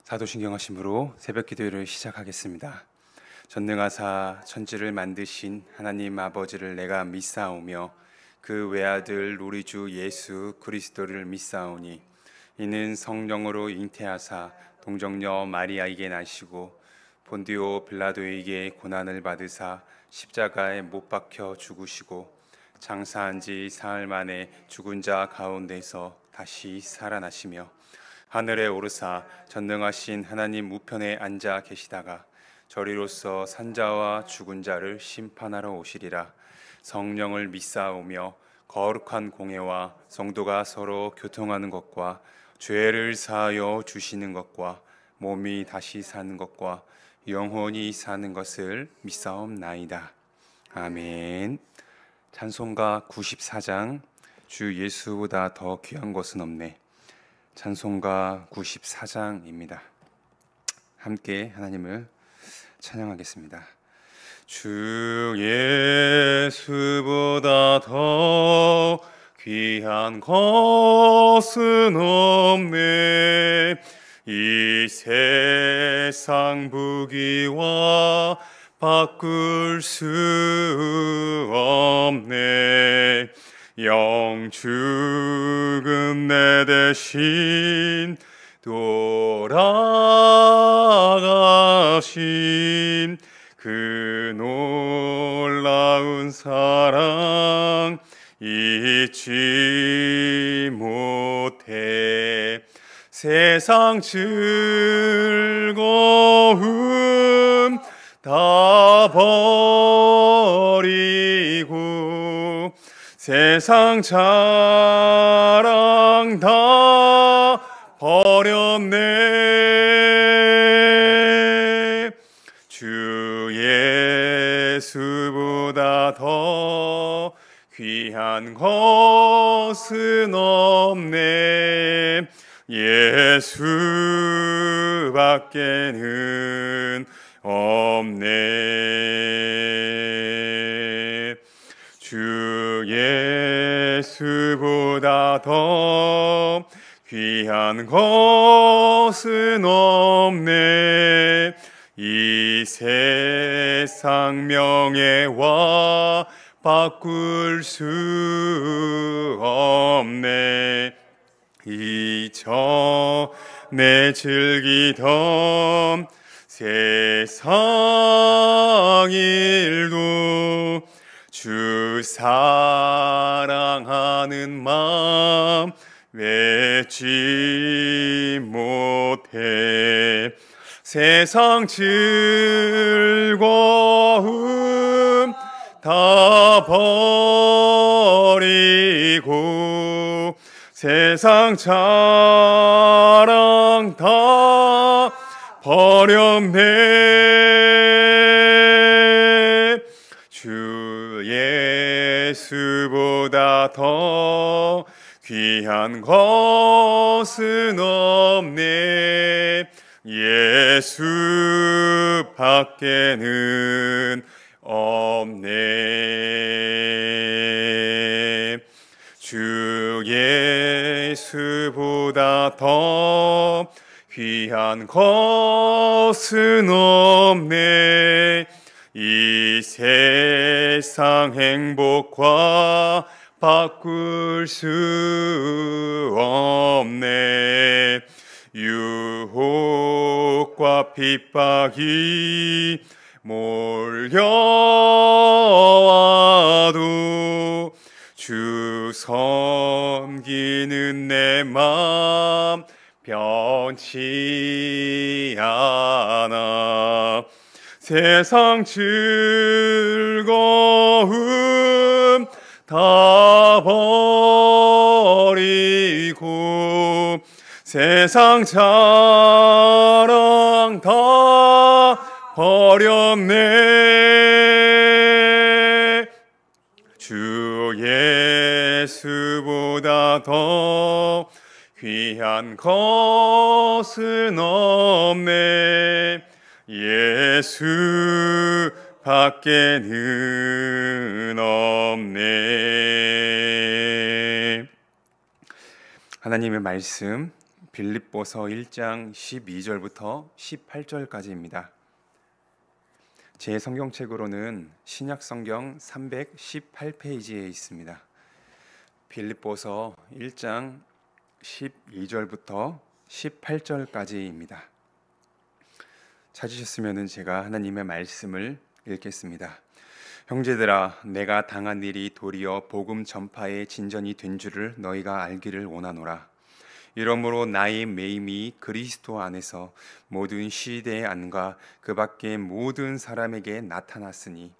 사도신경하심으로 새벽기도를 시작하겠습니다. 전능하사 천지를 만드신 하나님 아버지를 내가 믿사오며 그 외아들 우리 주 예수 그리스도를 믿사오니 이는 성령으로 잉태하사 동정녀 마리아에게 나시고 본디오 빌라도에게 고난을 받으사 십자가에 못 박혀 죽으시고 장사한 지 사흘 만에 죽은 자 가운데서 다시 살아나시며 하늘에 오르사 전능하신 하나님 우편에 앉아 계시다가 저리로서 산자와 죽은 자를 심판하러 오시리라. 성령을 믿사오며 거룩한 공회와 성도가 서로 교통하는 것과 죄를 사하여 주시는 것과 몸이 다시 사는 것과 영원히 사는 것을 믿사옵나이다. 아멘. 찬송가 94장 주 예수보다 더 귀한 것은 없네. 찬송가 94장입니다. 함께 하나님을 찬양하겠습니다. 주 예수보다 더 귀한 것은 없네. 이 세상 부귀와 바꿀 수 없네. 영 죽은 내 대신 돌아가신 그 놀라운 사랑 잊지 못해. 세상 즐거움 다 버리고 세상 자랑 다 버렸네. 주 예수보다 더 귀한 것은 없네. 예수밖에는 없네. 주 예수보다 더 귀한 것은 없네. 이 세상 명예와 바꿀 수 없네. 이전에 즐기던 세상 일도 주 사랑하는 마음 외치 못해. 세상 즐거움 다 버리고 세상 자랑 다 버렸네. 주 예수보다 더 귀한 것은 없네. 예수밖에는 없네. 주 예수보다 더 귀한 것은 없네. 이 세상 행복과 바꿀 수 없네. 유혹과 핍박이 몰려와도 주 섬기는 내 맘 변치 않아. 세상 즐거움 다 버리고 세상 자랑 다 버렸네. 주 예수보다 더 귀한 것은 없네. 예수밖에는 없네. 하나님의 말씀 빌립보서 1장 12절부터 18절까지입니다. 제 성경책으로는 신약성경 318페이지에 있습니다. 빌립보서 1장 12절부터 18절까지입니다. 찾으셨으면 제가 하나님의 말씀을 읽겠습니다. 형제들아, 내가 당한 일이 도리어 복음 전파의 진전이 된 줄을 너희가 알기를 원하노라. 이러므로 나의 매임이 그리스도 안에서 모든 시대의 안과 그 밖의 모든 사람에게 나타났으니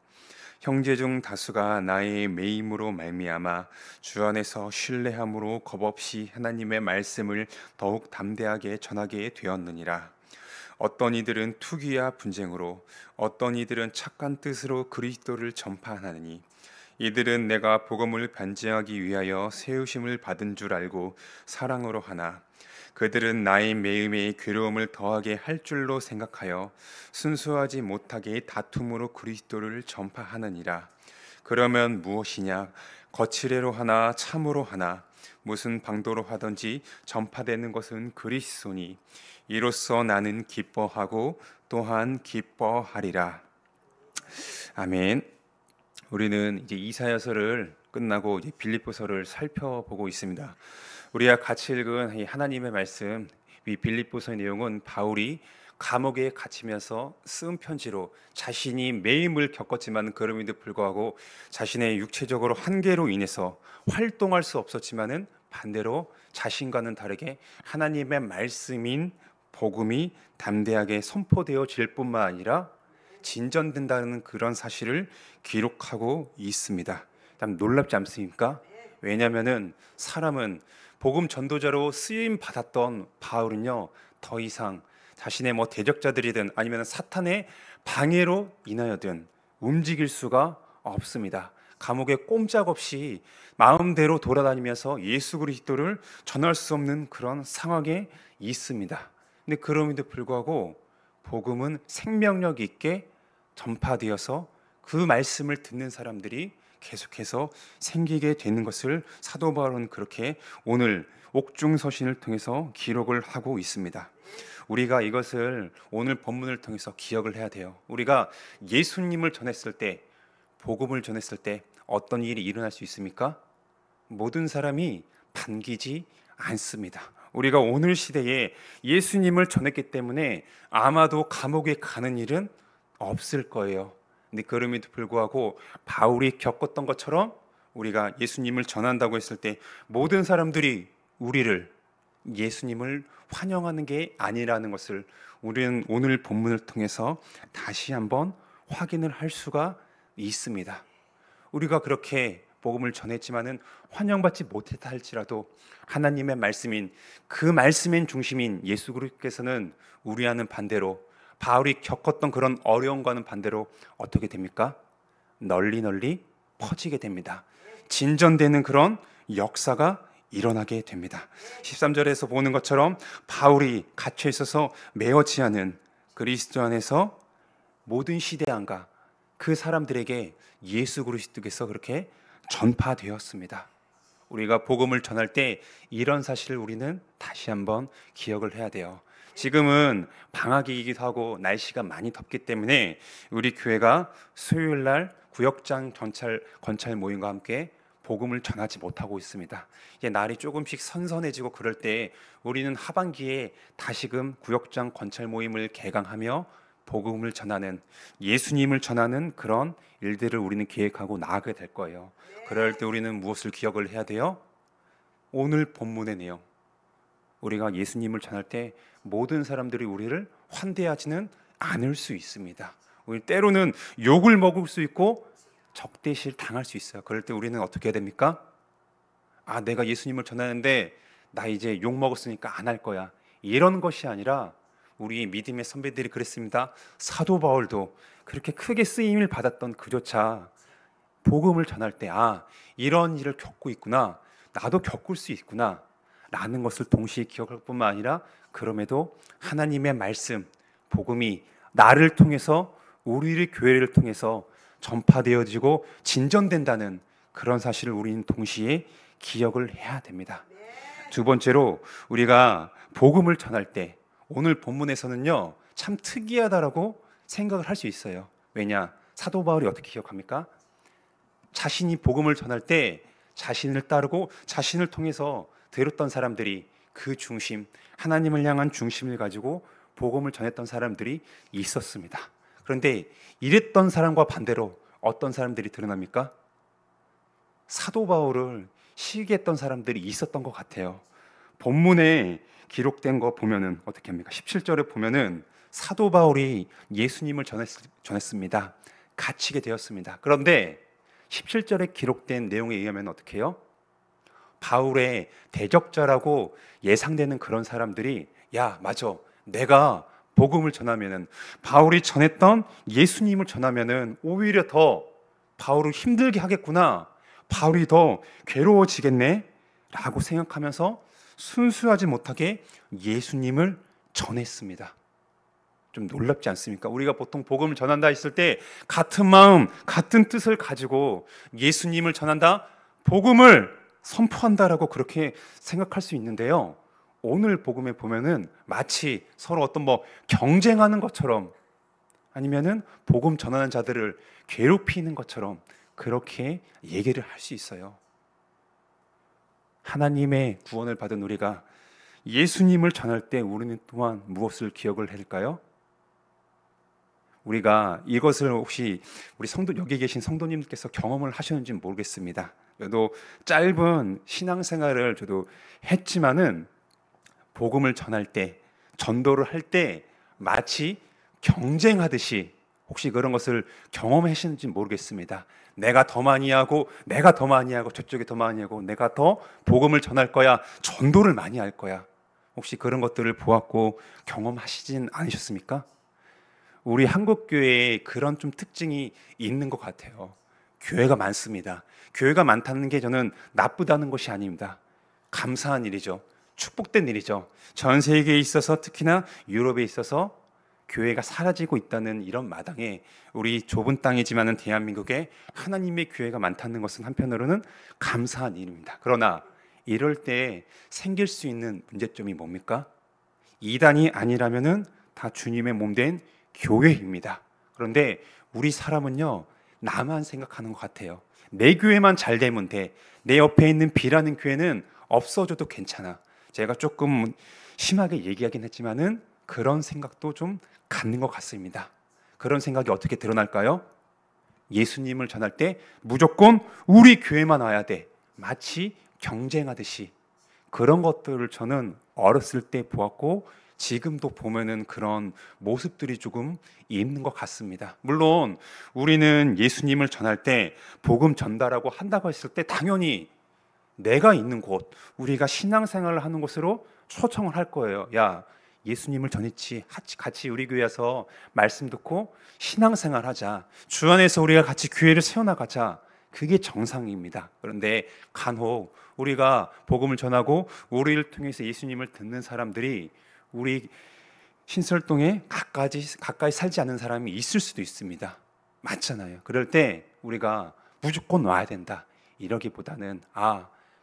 형제 중 다수가 나의 매임으로 말미암아 주 안에서 신뢰함으로 겁없이 하나님의 말씀을 더욱 담대하게 전하게 되었느니라. 어떤 이들은 투기와 분쟁으로, 어떤 이들은 착한 뜻으로 그리스도를 전파하느니 이들은 내가 복음을 변증하기 위하여 세우심을 받은 줄 알고 사랑으로 하나 그들은 나의 매임에 괴로움을 더하게 할 줄로 생각하여 순수하지 못하게 다툼으로 그리스도를 전파하느니라. 그러면 무엇이냐? 거칠애로 하나 참으로 하나 무슨 방도로 하든지 전파되는 것은 그리스도니 이로써 나는 기뻐하고 또한 기뻐하리라. 아멘. 우리는 이제 이사야서를 끝나고 이제 빌립보서를 살펴보고 있습니다. 우리가 같이 읽은 이 하나님의 말씀, 이 빌립보서의 내용은 바울이 감옥에 갇히면서 쓴 편지로 자신이 매임을 겪었지만 그럼에도 불구하고 자신의 육체적으로 한계로 인해서 활동할 수 없었지만은 반대로 자신과는 다르게 하나님의 말씀인 복음이 담대하게 선포되어질 뿐만 아니라 진전된다는 그런 사실을 기록하고 있습니다. 참 놀랍지 않습니까? 왜냐하면은 사람은 복음 전도자로 쓰임 받았던 바울은요 더 이상 자신의 대적자들이든 아니면 사탄의 방해로 인하여든 움직일 수가 없습니다. 감옥에 꼼짝없이 마음대로 돌아다니면서 예수 그리스도를 전할 수 없는 그런 상황에 있습니다. 근데 그럼에도 불구하고 복음은 생명력 있게 전파되어서 그 말씀을 듣는 사람들이 계속해서 생기게 되는 것을 사도 바울은 그렇게 오늘 옥중서신을 통해서 기록을 하고 있습니다. 우리가 이것을 오늘 본문을 통해서 기억을 해야 돼요. 우리가 예수님을 전했을 때, 복음을 전했을 때 어떤 일이 일어날 수 있습니까? 모든 사람이 반기지 않습니다. 우리가 오늘 시대에 예수님을 전했기 때문에 아마도 감옥에 가는 일은 없을 거예요. 근데 그럼에도 불구하고 바울이 겪었던 것처럼 우리가 예수님을 전한다고 했을 때 모든 사람들이 우리를 예수님을 환영하는 게 아니라는 것을 우리는 오늘 본문을 통해서 다시 한번 확인을 할 수가 있습니다. 우리가 그렇게 복음을 전했지만은 환영받지 못했다 할지라도 하나님의 말씀인 그 말씀인 중심인 예수 그리스도께서는 우리와는 반대로 바울이 겪었던 그런 어려움과는 반대로 어떻게 됩니까? 널리 퍼지게 됩니다. 진전되는 그런 역사가 일어나게 됩니다. 13절에서 보는 것처럼 바울이 갇혀 있어서 메어지 않은 그리스도 안에서 모든 시대안과 그 사람들에게 예수 그리스도께서 그렇게 전파되었습니다. 우리가 복음을 전할 때 이런 사실을 우리는 다시 한번 기억을 해야 돼요. 지금은 방학이기도 하고 날씨가 많이 덥기 때문에 우리 교회가 수요일 날 구역장 건찰 모임과 함께 복음을 전하지 못하고 있습니다. 이제 날이 조금씩 선선해지고 그럴 때 우리는 하반기에 다시금 구역장 건찰 모임을 개강하며 복음을 전하는, 예수님을 전하는 그런 일들을 우리는 계획하고 나아가게 될 거예요. 그럴 때 우리는 무엇을 기억을 해야 돼요? 오늘 본문의 내용, 우리가 예수님을 전할 때 모든 사람들이 우리를 환대하지는 않을 수 있습니다. 우리 때로는 욕을 먹을 수 있고 적대실 당할 수 있어요. 그럴 때 우리는 어떻게 해야 됩니까? 아, 내가 예수님을 전하는데 나 이제 욕 먹었으니까 안 할 거야, 이런 것이 아니라 우리 믿음의 선배들이 그랬습니다. 사도 바울도 그렇게 크게 쓰임을 받았던 그조차 복음을 전할 때 이런 일을 겪고 있구나, 나도 겪을 수 있구나 라는 것을 동시에 기억할 뿐만 아니라 그럼에도 하나님의 말씀, 복음이 나를 통해서, 우리의 교회를 통해서 전파되어지고 진전된다는 그런 사실을 우리는 동시에 기억을 해야 됩니다. 두 번째로 우리가 복음을 전할 때 오늘 본문에서는요, 참 특이하다라고 생각을 할 수 있어요. 왜냐? 사도 바울이 어떻게 기억합니까? 자신이 복음을 전할 때 자신을 따르고 자신을 통해서 들었던 사람들이 그 중심, 하나님을 향한 중심을 가지고 복음을 전했던 사람들이 있었습니다. 그런데 이랬던 사람과 반대로 어떤 사람들이 드러납니까? 사도 바울을 시기했던 사람들이 있었던 것 같아요. 본문에 기록된 거 보면은 어떻게 합니까? 17절에 보면은 사도 바울이 예수님을 전했습니다. 갇히게 되었습니다. 그런데 17절에 기록된 내용에 의하면 어떻게 해요? 바울의 대적자라고 예상되는 그런 사람들이 야, 맞아. 내가 복음을 전하면은, 바울이 전했던 예수님을 전하면은 오히려 더 바울을 힘들게 하겠구나, 바울이 더 괴로워지겠네 라고 생각하면서 순수하지 못하게 예수님을 전했습니다. 좀 놀랍지 않습니까? 우리가 보통 복음을 전한다 했을 때 같은 마음, 같은 뜻을 가지고 예수님을 전한다, 복음을 선포한다라고 그렇게 생각할 수 있는데요, 오늘 복음에 보면은 마치 서로 어떤 경쟁하는 것처럼, 아니면은 복음 전하는 자들을 괴롭히는 것처럼 그렇게 얘기를 할 수 있어요. 하나님의 구원을 받은 우리가 예수님을 전할 때 우리는 또한 무엇을 기억을 해야 할까요? 우리가 이것을 혹시 우리 여기 계신 성도님께서 경험을 하셨는지 모르겠습니다. 저도 짧은 신앙생활을 저도 했지만은 복음을 전할 때, 전도를 할 때 마치 경쟁하듯이 혹시 그런 것을 경험하시는지 모르겠습니다. 내가 더 많이 하고 저쪽이 더 많이 하고 내가 더 복음을 전할 거야, 전도를 많이 할 거야. 혹시 그런 것들을 보았고 경험하시진 않으셨습니까? 우리 한국교회에 그런 좀 특징이 있는 것 같아요. 교회가 많습니다. 교회가 많다는 게 저는 나쁘다는 것이 아닙니다. 감사한 일이죠. 축복된 일이죠. 전 세계에 있어서, 특히나 유럽에 있어서 교회가 사라지고 있다는 이런 마당에 우리 좁은 땅이지만은 대한민국에 하나님의 교회가 많다는 것은 한편으로는 감사한 일입니다. 그러나 이럴 때 생길 수 있는 문제점이 뭡니까? 이단이 아니라면은 다 주님의 몸된 교회입니다. 그런데 우리 사람은요, 나만 생각하는 것 같아요. 내 교회만 잘 되면 돼. 내 옆에 있는 B라는 교회는 없어져도 괜찮아. 제가 조금 심하게 얘기하긴 했지만은 그런 생각도 좀 갖는 것 같습니다. 그런 생각이 어떻게 드러날까요? 예수님을 전할 때 무조건 우리 교회만 와야 돼, 마치 경쟁하듯이, 그런 것들을 저는 어렸을 때 보았고 지금도 보면은 그런 모습들이 조금 있는 것 같습니다. 물론 우리는 예수님을 전할 때 복음 전달하고 한다고 했을 때 당연히 내가 있는 곳, 우리가 신앙생활을 하는 곳으로 초청을 할 거예요. 야, 예수님을 전했지, 같이 우리 교회에서 말씀 듣고 신앙생활 하자, 주 안에서 우리가 같이 교회를 세워나가자. 그게 정상입니다. 그런데 간혹 우리가 복음을 전하고 우리를 통해서 예수님을 듣는 사람들이 우리 신설동에 가까이 살지 않는 사람이 있을 수도 있습니다. 맞잖아요. 그럴 때 우리가 무조건 와야 된다 이러기보다는,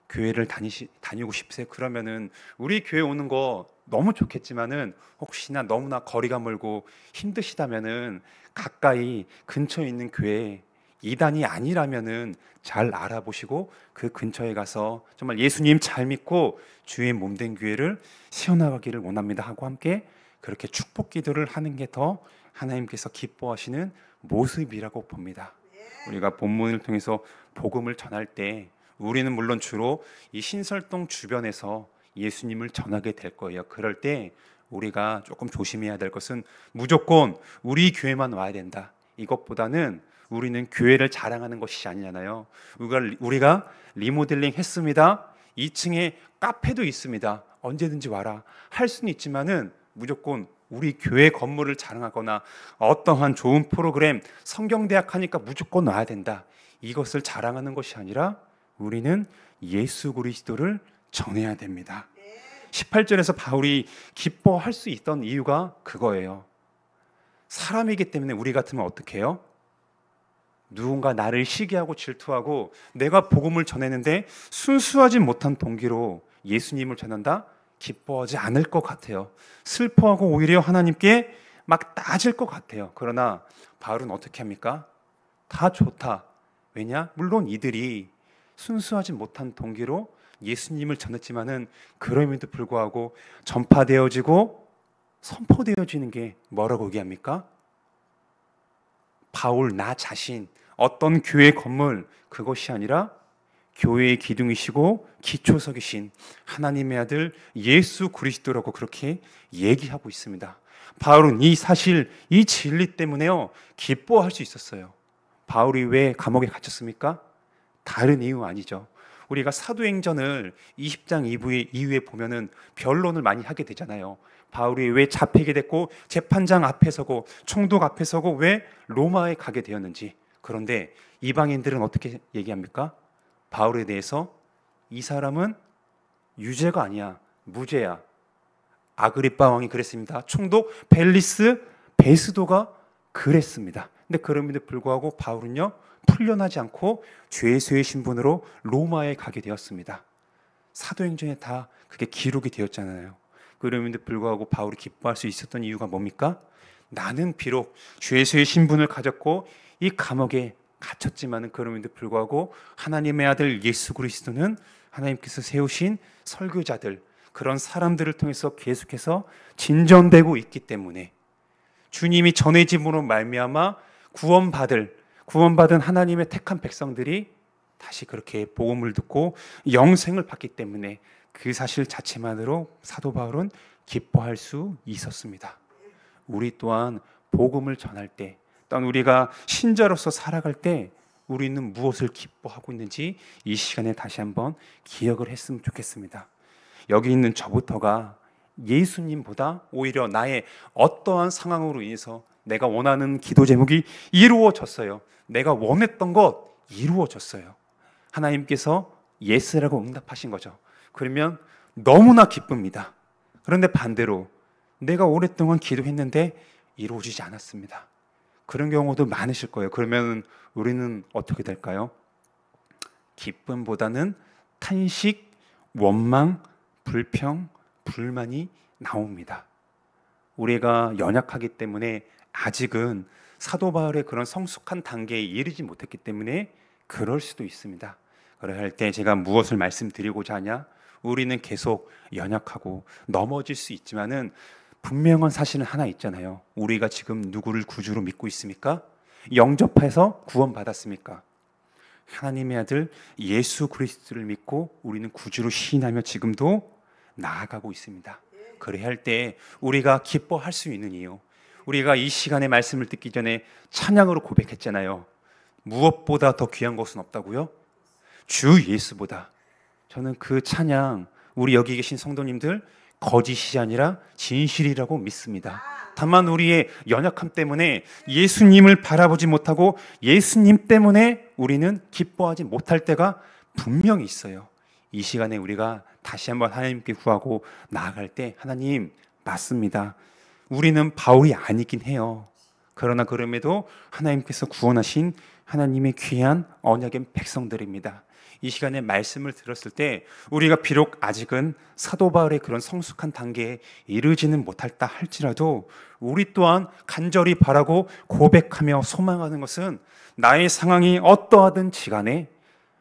교회를 다니고 싶으세요? 그러면은 우리 교회 오는 거 너무 좋겠지만은 혹시나 너무나 거리가 멀고 힘드시다면은 가까이 근처에 있는 교회, 이단이 아니라면은 잘 알아보시고 그 근처에 가서 정말 예수님 잘 믿고 주의 몸된 교회를 세워나가기를 원합니다 하고 함께 그렇게 축복 기도를 하는 게 더 하나님께서 기뻐하시는 모습이라고 봅니다. 우리가 본문을 통해서 복음을 전할 때 우리는 물론 주로 이 신설동 주변에서 예수님을 전하게 될 거예요. 그럴 때 우리가 조금 조심해야 될 것은 무조건 우리 교회만 와야 된다, 이것보다는 우리는 교회를 자랑하는 것이 아니잖아요. 우리가 리모델링 했습니다, 2층에 카페도 있습니다, 언제든지 와라 할 수는 있지만은 무조건 우리 교회 건물을 자랑하거나 어떠한 좋은 프로그램, 성경대학 하니까 무조건 와야 된다, 이것을 자랑하는 것이 아니라 우리는 예수 그리스도를 전해야 됩니다. 18절에서 바울이 기뻐할 수 있던 이유가 그거예요. 사람이기 때문에 우리 같으면 어떻게 해요? 누군가 나를 시기하고 질투하고 내가 복음을 전했는데 순수하지 못한 동기로 예수님을 전한다? 기뻐하지 않을 것 같아요. 슬퍼하고 오히려 하나님께 막 따질 것 같아요. 그러나 바울은 어떻게 합니까? 다 좋다. 왜냐? 물론 이들이 순수하지 못한 동기로 예수님을 전했지만은 그럼에도 불구하고 전파되어지고 선포되어지는 게 뭐라고 얘기합니까? 바울 나 자신, 어떤 교회 건물, 그것이 아니라 교회의 기둥이시고 기초석이신 하나님의 아들 예수 그리스도라고 그렇게 얘기하고 있습니다. 바울은 이 사실, 이 진리 때문에요 기뻐할 수 있었어요. 바울이 왜 감옥에 갇혔습니까? 다른 이유 아니죠. 우리가 사도행전을 20장 이후에 보면은 변론을 많이 하게 되잖아요. 바울이 왜 잡히게 됐고 재판장 앞에 서고 총독 앞에 서고 왜 로마에 가게 되었는지. 그런데 이방인들은 어떻게 얘기합니까? 바울에 대해서 이 사람은 유죄가 아니야, 무죄야. 아그리빠 왕이 그랬습니다. 총독 벨리스 베스도가 그랬습니다. 근데 그럼에도 불구하고 바울은요 풀려나지 않고 죄수의 신분으로 로마에 가게 되었습니다. 사도행전에 다 그게 기록이 되었잖아요. 그럼에도 불구하고 바울이 기뻐할 수 있었던 이유가 뭡니까? 나는 비록 죄수의 신분을 가졌고 이 감옥에 갇혔지만은 그럼에도 불구하고 하나님의 아들 예수 그리스도는 하나님께서 세우신 설교자들, 그런 사람들을 통해서 계속해서 진전되고 있기 때문에 주님이 전해짐으로 말미암아 구원받은 하나님의 택한 백성들이 다시 그렇게 복음을 듣고 영생을 받기 때문에 그 사실 자체만으로 사도 바울은 기뻐할 수 있었습니다. 우리 또한 복음을 전할 때, 또한 우리가 신자로서 살아갈 때 우리는 무엇을 기뻐하고 있는지 이 시간에 다시 한번 기억을 했으면 좋겠습니다. 여기 있는 저부터가 예수님보다 오히려 나의 어떠한 상황으로 인해서 내가 원하는 기도 제목이 이루어졌어요. 내가 원했던 것 이루어졌어요. 하나님께서 예스라고 응답하신 거죠. 그러면 너무나 기쁩니다. 그런데 반대로 내가 오랫동안 기도했는데 이루어지지 않았습니다. 그런 경우도 많으실 거예요. 그러면 우리는 어떻게 될까요? 기쁨보다는 탄식, 원망, 불평, 불만이 나옵니다. 우리가 연약하기 때문에 아직은 사도 바울의 그런 성숙한 단계에 이르지 못했기 때문에 그럴 수도 있습니다. 그럴 때 제가 무엇을 말씀드리고자 하냐? 우리는 계속 연약하고 넘어질 수 있지만은 분명한 사실은 하나 있잖아요. 우리가 지금 누구를 구주로 믿고 있습니까? 영접해서 구원받았습니까? 하나님의 아들 예수 그리스도를 믿고 우리는 구주로 시인하며 지금도 나아가고 있습니다. 그래야 할 때 우리가 기뻐할 수 있는 이유, 우리가 이 시간에 말씀을 듣기 전에 찬양으로 고백했잖아요. 무엇보다 더 귀한 것은 없다고요? 주 예수보다. 저는 그 찬양, 우리 여기 계신 성도님들 거짓이 아니라 진실이라고 믿습니다. 다만 우리의 연약함 때문에 예수님을 바라보지 못하고 예수님 때문에 우리는 기뻐하지 못할 때가 분명히 있어요. 이 시간에 우리가 다시 한번 하나님께 구하고 나아갈 때, 하나님 맞습니다. 우리는 바울이 아니긴 해요. 그러나 그럼에도 하나님께서 구원하신 하나님의 귀한 언약의 백성들입니다. 이 시간에 말씀을 들었을 때 우리가 비록 아직은 사도 바울의 그런 성숙한 단계에 이르지는 못했다 할지라도 우리 또한 간절히 바라고 고백하며 소망하는 것은 나의 상황이 어떠하든지 간에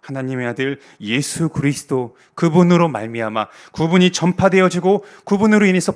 하나님의 아들 예수 그리스도, 그분으로 말미암아 그분이 전파되어지고 그분으로 인해서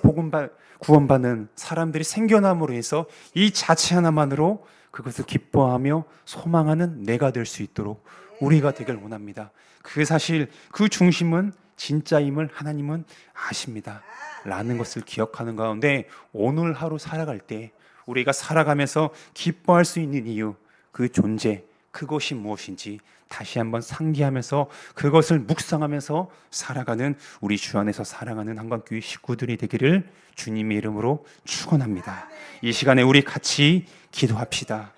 구원받는 사람들이 생겨남으로 인해서 이 자체 하나만으로 그것을 기뻐하며 소망하는 내가 될 수 있도록 우리가 되길 원합니다. 그 사실, 그 중심은 진짜임을 하나님은 아십니다. 라는 것을 기억하는 가운데 오늘 하루 살아갈 때 우리가 살아가면서 기뻐할 수 있는 이유, 그 존재, 그것이 무엇인지 다시 한번 상기하면서 그것을 묵상하면서 살아가는 우리 주 안에서 사랑하는 한강교회 식구들이 되기를 주님의 이름으로 축원합니다. 이 시간에 우리 같이 기도합시다.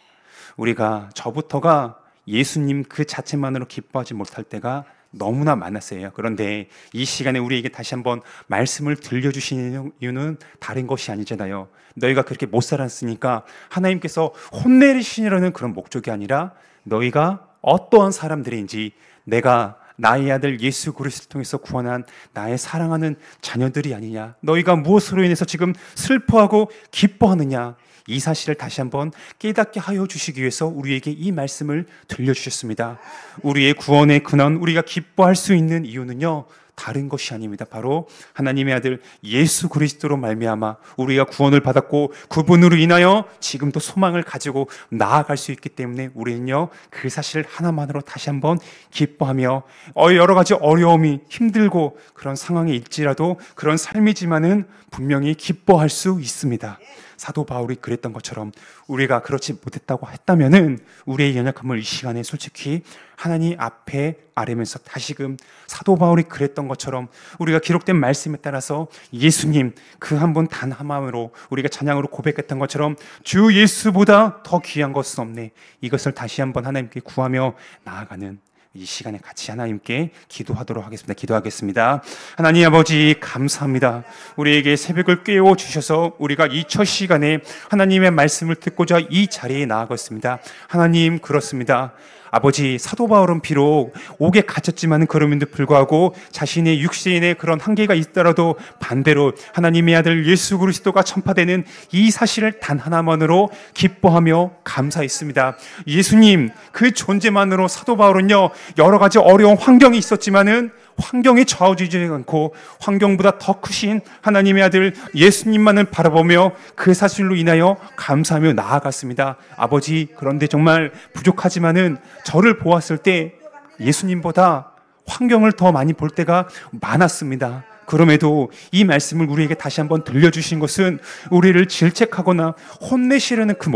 우리가 저부터가 예수님 그 자체만으로 기뻐하지 못할 때가 너무나 많았어요. 그런데 이 시간에 우리에게 다시 한번 말씀을 들려주시는 이유는 다른 것이 아니잖아요. 너희가 그렇게 못 살았으니까 하나님께서 혼내리시려는 그런 목적이 아니라 너희가 어떠한 사람들인지 내가 나의 아들 예수 그리스도를 통해서 구원한 나의 사랑하는 자녀들이 아니냐? 너희가 무엇으로 인해서 지금 슬퍼하고 기뻐하느냐? 이 사실을 다시 한번 깨닫게 하여 주시기 위해서 우리에게 이 말씀을 들려주셨습니다. 우리의 구원의 근원, 우리가 기뻐할 수 있는 이유는요, 다른 것이 아닙니다. 바로 하나님의 아들 예수 그리스도로 말미암아 우리가 구원을 받았고 그분으로 인하여 지금도 소망을 가지고 나아갈 수 있기 때문에 우리는요, 그 사실 하나만으로 다시 한번 기뻐하며 여러 가지 어려움이 힘들고 그런 상황에 있지라도 그런 삶이지만은 분명히 기뻐할 수 있습니다. 사도 바울이 그랬던 것처럼 우리가 그렇지 못했다고 했다면은 우리의 연약함을 이 시간에 솔직히 하나님 앞에 아뢰면서 다시금 사도 바울이 그랬던 것처럼 우리가 기록된 말씀에 따라서 예수님 그 한 분 단 한 마음으로 우리가 찬양으로 고백했던 것처럼 주 예수보다 더 귀한 것은 없네, 이것을 다시 한번 하나님께 구하며 나아가는 이 시간에 같이 하나님께 기도하도록 하겠습니다. 기도하겠습니다. 하나님 아버지 감사합니다. 우리에게 새벽을 깨워 주셔서 우리가 이 첫 시간에 하나님의 말씀을 듣고자 이 자리에 나아갔습니다. 하나님 그렇습니다. 아버지, 사도 바울은 비록 옥에 갇혔지만 그럼에도 불구하고 자신의 육신의 그런 한계가 있더라도 반대로 하나님의 아들 예수 그리스도가 전파되는 이 사실을 단 하나만으로 기뻐하며 감사했습니다. 예수님 그 존재만으로 사도 바울은요, 여러 가지 어려운 환경이 있었지만은 환경에 좌우지지 않고 환경보다 더 크신 하나님의 아들 예수님만을 바라보며 그 사실로 인하여 감사하며 나아갔습니다. 아버지, 그런데 정말 부족하지만은 저를 보았을 때 예수님보다 환경을 더 많이 볼 때가 많았습니다. 그럼에도 이 말씀을 우리에게 다시 한번 들려주신 것은 우리를 질책하거나 혼내시려는 그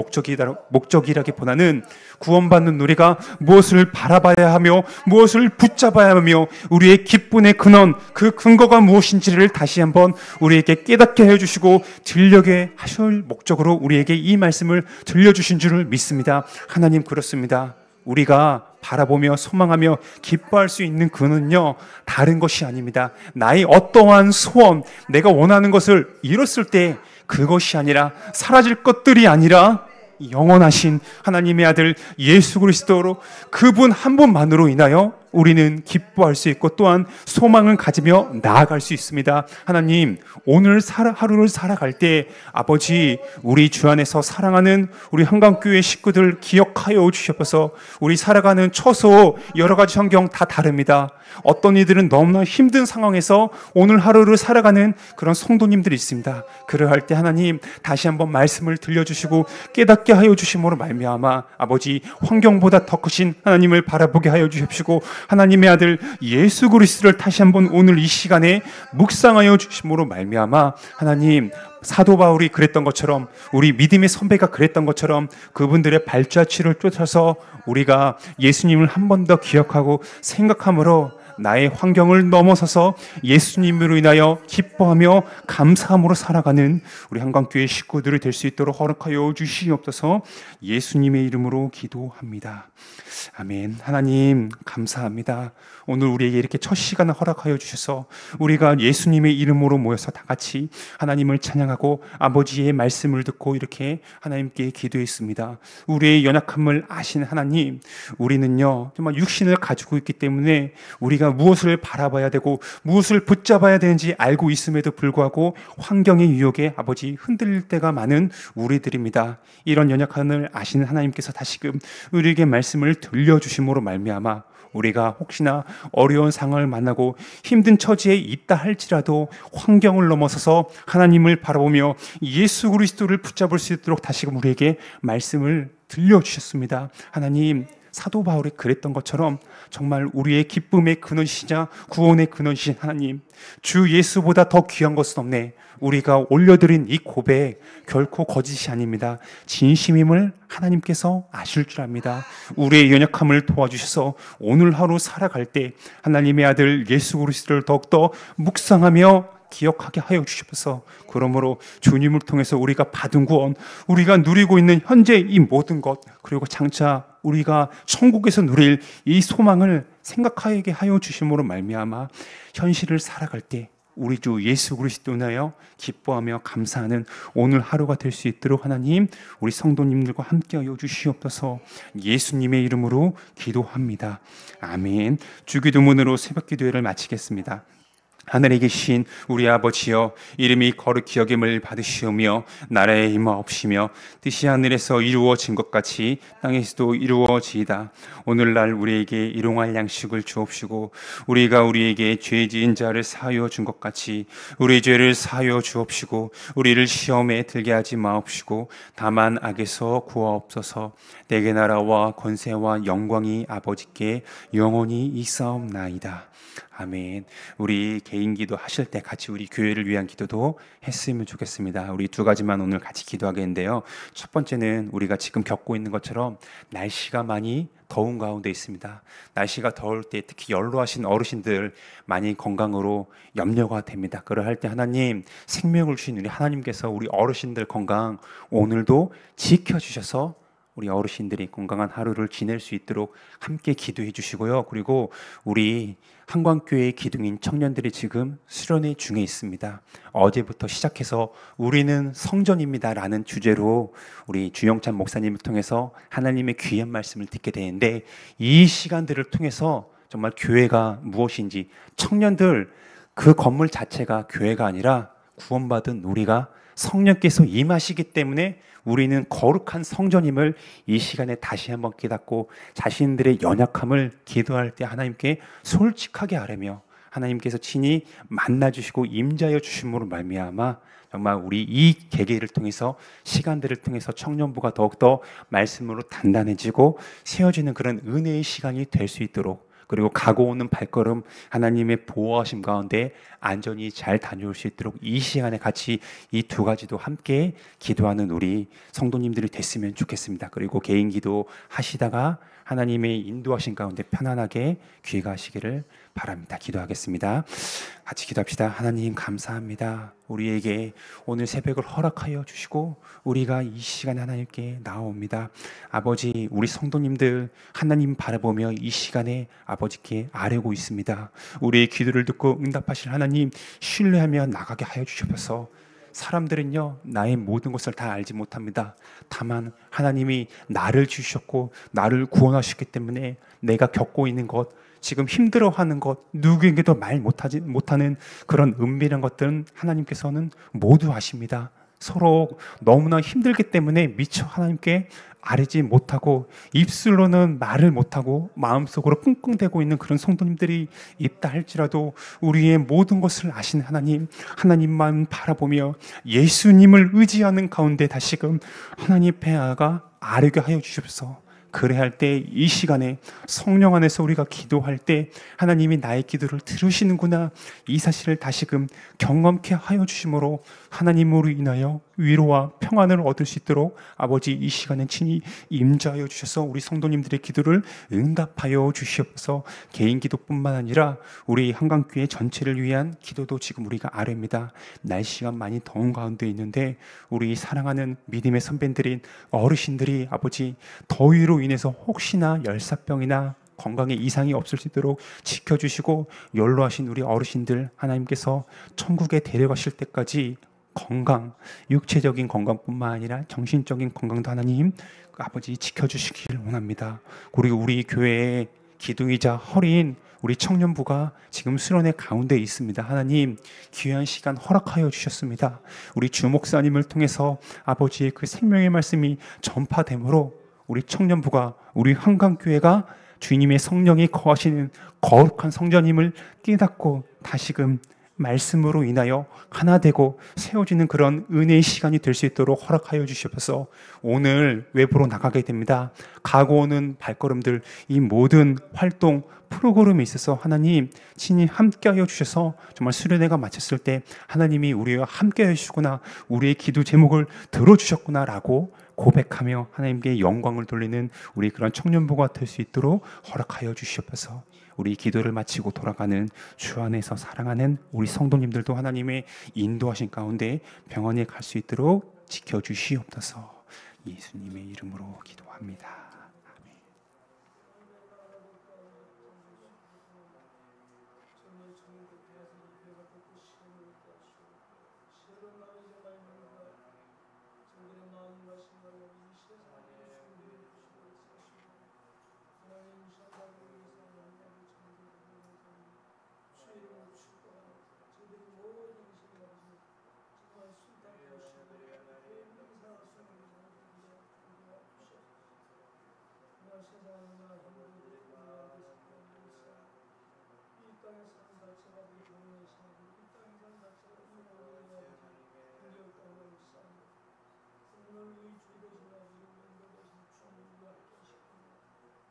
목적이라기보다는 구원받는 우리가 무엇을 바라봐야 하며 무엇을 붙잡아야 하며 우리의 기쁨의 근원, 그 근거가 무엇인지를 다시 한번 우리에게 깨닫게 해주시고 들려게 하실 목적으로 우리에게 이 말씀을 들려주신 줄을 믿습니다. 하나님 그렇습니다. 우리가 바라보며 소망하며 기뻐할 수 있는 그는요, 다른 것이 아닙니다. 나의 어떠한 소원, 내가 원하는 것을 이뤘을 때 그것이 아니라 사라질 것들이 아니라 영원하신 하나님의 아들 예수 그리스도로 그분 한 분만으로 인하여 우리는 기뻐할 수 있고 또한 소망을 가지며 나아갈 수 있습니다. 하나님, 오늘 하루를 살아갈 때 아버지, 우리 주 안에서 사랑하는 우리 한강교회 식구들 기억하여 주셔서 우리 살아가는 처소 여러 가지 환경 다 다릅니다. 어떤 이들은 너무나 힘든 상황에서 오늘 하루를 살아가는 그런 성도님들이 있습니다. 그러할 때 하나님 다시 한번 말씀을 들려주시고 깨닫게 하여 주심으로 말미암아 아버지, 환경보다 더 크신 하나님을 바라보게 하여 주십시고 하나님의 아들 예수 그리스도를 다시 한번 오늘 이 시간에 묵상하여 주심으로 말미암아 하나님, 사도 바울이 그랬던 것처럼 우리 믿음의 선배가 그랬던 것처럼 그분들의 발자취를 쫓아서 우리가 예수님을 한 번 더 기억하고 생각함으로 나의 환경을 넘어서서 예수님으로 인하여 기뻐하며 감사함으로 살아가는 우리 한강교회 식구들이 될 수 있도록 허락하여 주시옵소서. 예수님의 이름으로 기도합니다. 아멘. 하나님 감사합니다. 오늘 우리에게 이렇게 첫 시간을 허락하여 주셔서 우리가 예수님의 이름으로 모여서 다 같이 하나님을 찬양하고 아버지의 말씀을 듣고 이렇게 하나님께 기도했습니다. 우리의 연약함을 아신 하나님, 우리는요 정말 육신을 가지고 있기 때문에 우리가 무엇을 바라봐야 되고 무엇을 붙잡아야 되는지 알고 있음에도 불구하고 환경의 유혹에 아버지 흔들릴 때가 많은 우리들입니다. 이런 연약함을 아시는 하나님께서 다시금 우리에게 말씀을 들려주심으로 말미암아 우리가 혹시나 어려운 상황을 만나고 힘든 처지에 있다 할지라도 환경을 넘어서서 하나님을 바라보며 예수 그리스도를 붙잡을 수 있도록 다시금 우리에게 말씀을 들려주셨습니다. 하나님, 사도 바울이 그랬던 것처럼 정말 우리의 기쁨의 근원이시자 구원의 근원이신 하나님, 주 예수보다 더 귀한 것은 없네. 우리가 올려드린 이 고백 결코 거짓이 아닙니다. 진심임을 하나님께서 아실 줄 압니다. 우리의 연약함을 도와주셔서 오늘 하루 살아갈 때 하나님의 아들 예수 그리스도를 더욱더 묵상하며 기억하게 하여 주셔서 그러므로 주님을 통해서 우리가 받은 구원, 우리가 누리고 있는 현재 이 모든 것, 그리고 장차 우리가 천국에서 누릴 이 소망을 생각하게 하여 주심으로 말미암아 현실을 살아갈 때 우리 주 예수 그리스도 인하여 기뻐하며 감사하는 오늘 하루가 될 수 있도록 하나님 우리 성도님들과 함께하여 주시옵소서. 예수님의 이름으로 기도합니다. 아멘. 주기도문으로 새벽기도회를 마치겠습니다. 하늘에 계신 우리 아버지여, 이름이 거룩히 여김을 받으시오며 나라의 임하옵시며 뜻이 하늘에서 이루어진 것 같이 땅에서도 이루어지이다. 오늘날 우리에게 일용할 양식을 주옵시고 우리가 우리에게 죄 지은 자를 사하여 준 것 같이 우리 죄를 사하여 주옵시고 우리를 시험에 들게 하지 마옵시고 다만 악에서 구하옵소서. 내게 나라와 권세와 영광이 아버지께 영원히 있사옵나이다. 아멘. 우리 개인 기도 하실 때 같이 우리 교회를 위한 기도도 했으면 좋겠습니다. 우리 두 가지만 오늘 같이 기도하겠는데요. 첫 번째는 우리가 지금 겪고 있는 것처럼 날씨가 많이 더운 가운데 있습니다. 날씨가 더울 때 특히 연로하신 어르신들 많이 건강으로 염려가 됩니다. 그러할 때 하나님, 생명을 주신 우리 하나님께서 우리 어르신들 건강 오늘도 지켜주셔서 우리 어르신들이 건강한 하루를 지낼 수 있도록 함께 기도해 주시고요. 그리고 우리 한광교회 기둥인 청년들이 지금 수련회 중에 있습니다. 어제부터 시작해서 우리는 성전입니다 라는 주제로 우리 주영찬 목사님을 통해서 하나님의 귀한 말씀을 듣게 되는데, 이 시간들을 통해서 정말 교회가 무엇인지, 청년들 그 건물 자체가 교회가 아니라 구원받은 우리가 성령께서 임하시기 때문에 우리는 거룩한 성전임을 이 시간에 다시 한번 깨닫고 자신들의 연약함을 기도할 때 하나님께 솔직하게 아뢰며 하나님께서 친히 만나주시고 임자여 주심으로 말미암아 정말 우리 이 계기를 통해서, 시간들을 통해서 청년부가 더욱더 말씀으로 단단해지고 세워지는 그런 은혜의 시간이 될 수 있도록, 그리고 가고 오는 발걸음 하나님의 보호하심 가운데 안전히 잘 다녀올 수 있도록 이 시간에 같이 이 두 가지도 함께 기도하는 우리 성도님들이 됐으면 좋겠습니다. 그리고 개인 기도 하시다가 하나님의 인도하신 가운데 편안하게 귀가하시기를 바랍니다. 기도하겠습니다. 같이 기도합시다. 하나님 감사합니다. 우리에게 오늘 새벽을 허락하여 주시고 우리가 이 시간에 하나님께 나옵니다. 아버지, 우리 성도님들 하나님 바라보며 이 시간에 아버지께 아뢰고 있습니다. 우리의 기도를 듣고 응답하실 하나님 신뢰하며 나가게 하여 주셔서, 사람들은요 나의 모든 것을 다 알지 못합니다. 다만 하나님이 나를 주셨고 나를 구원하셨기 때문에 내가 겪고 있는 것, 지금 힘들어하는 것, 누구에게도 말 못하는 그런 은밀한 것들은 하나님께서는 모두 아십니다. 서로 너무나 힘들기 때문에 미처 하나님께 아뢰지 못하고 입술로는 말을 못하고 마음속으로 끙끙대고 있는 그런 성도님들이 있다 할지라도 우리의 모든 것을 아시는 하나님, 하나님만 바라보며 예수님을 의지하는 가운데 다시금 하나님 배 아가 아뢰게 하여 주십시오. 그래야 할 때 이 시간에 성령 안에서 우리가 기도할 때 하나님이 나의 기도를 들으시는구나, 이 사실을 다시금 경험케 하여 주심으로 하나님으로 인하여 위로와 평안을 얻을 수 있도록 아버지 이 시간에 친히 임자하여 주셔서 우리 성도님들의 기도를 응답하여 주시옵소서. 개인 기도뿐만 아니라 우리 한강교회 전체를 위한 기도도 지금 우리가 아뢰입니다. 날씨가 많이 더운 가운데 있는데 우리 사랑하는 믿음의 선배들인 어르신들이 아버지 더위로 인해서 혹시나 열사병이나 건강에 이상이 없을 수 있도록 지켜주시고, 연로하신 우리 어르신들 하나님께서 천국에 데려가실 때까지 건강, 육체적인 건강뿐만 아니라 정신적인 건강도 하나님 아버지 지켜주시길 원합니다. 그리고 우리 교회의 기둥이자 허리인 우리 청년부가 지금 수련회 가운데 있습니다. 하나님 귀한 시간 허락하여 주셨습니다. 우리 주 목사님을 통해서 아버지의 그 생명의 말씀이 전파되므로 우리 청년부가, 우리 한강교회가 주님의 성령이 거하시는 거룩한 성전임을 깨닫고 다시금 말씀으로 인하여 하나 되고 세워지는 그런 은혜의 시간이 될 수 있도록 허락하여 주시옵소서. 오늘 외부로 나가게 됩니다. 가고 오는 발걸음들, 이 모든 활동 프로그램에 있어서 하나님 친히 함께하여 주셔서 정말 수련회가 마쳤을 때 하나님이 우리와 함께하여 주시구나, 우리의 기도 제목을 들어주셨구나 라고 고백하며 하나님께 영광을 돌리는 우리 그런 청년부가 될 수 있도록 허락하여 주시옵소서. 우리 기도를 마치고 돌아가는 주 안에서 사랑하는 우리 성도님들도 하나님의 인도하신 가운데 병원에 갈 수 있도록 지켜주시옵소서. 예수님의 이름으로 기도합니다. 아멘.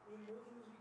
이 모든